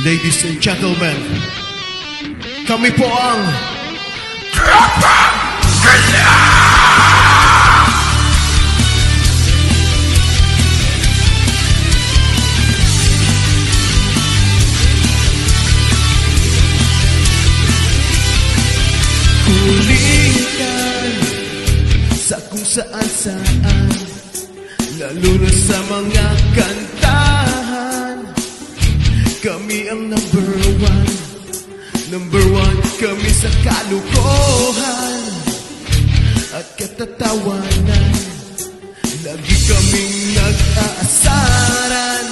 Ladies and gentlemen, kami po ang kulitan sa kung saan-saan, lalo na sa mga kantahan. Kami ang number one kami sa kalukuhan at katatawanan. Lagi kaming nag-aasaran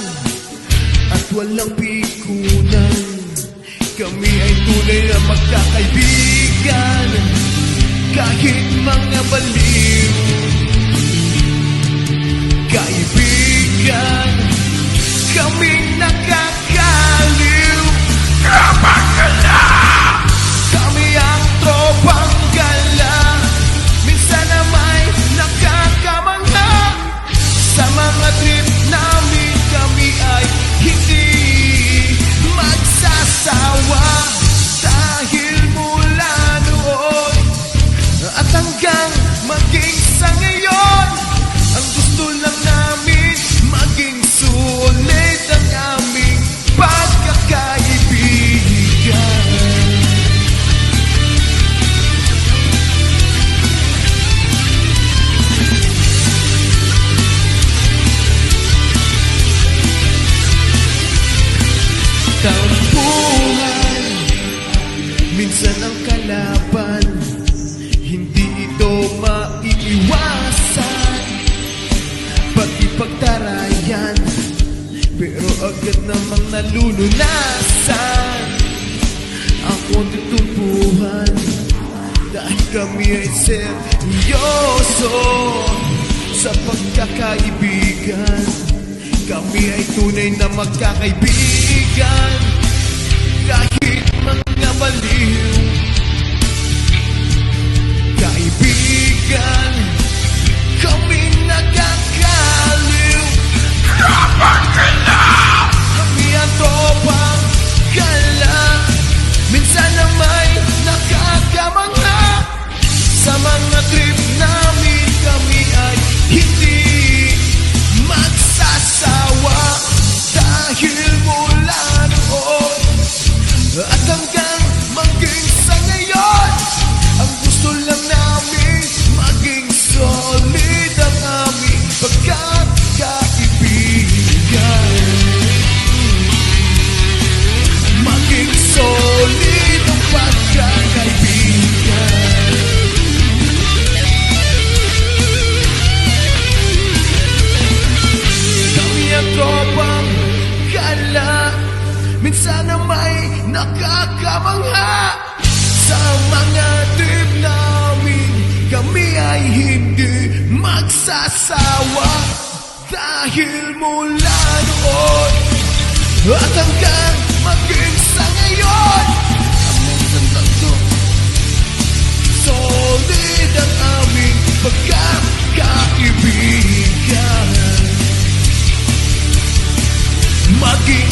at walang pikunan. Kami ay tunay na magkakaibigan, kahit mga baliw. Kaibigan, kaming nakakaliw. Kami ang tropang gala, minsan na may nakakamangha. Sa mga trip namin kami ay hindi magsasawa. Dahil mula noon at hanggang maging sa ngayon, ang gusto lang namin maging sulit ang aming pagkakaibigan. Tampuhan, minsan ang kalaban, hindi ito maiiwasan. Pati pagtarayan, pero agad namang nalulunasan ang konting tumpuhan. Dahil kami ay seryoso sa pagkakaibigan. Kami ay tunay na magkakaibigan, kahit mga baliw. Kaibigan, kami nagkakaliw. Kami ang tropang gala, minsan na may nakakamangha. Sa mga trip namin kami ay hindi magsasawa. Dahil mula noon at hanggang maging sa ngayon, ang gusto lang namin maging solid ang aming pagkakaibigan. Maging solid ang pagkakaibigan. Kami ang tropang gala, minsan na may nakakamangha. Sa mga trip namin kami ay hindi magsasawa. Dahil mula noon at hanggang maging sa ngayon, aming tandado, solid ang aming pagkakaibigan. Maging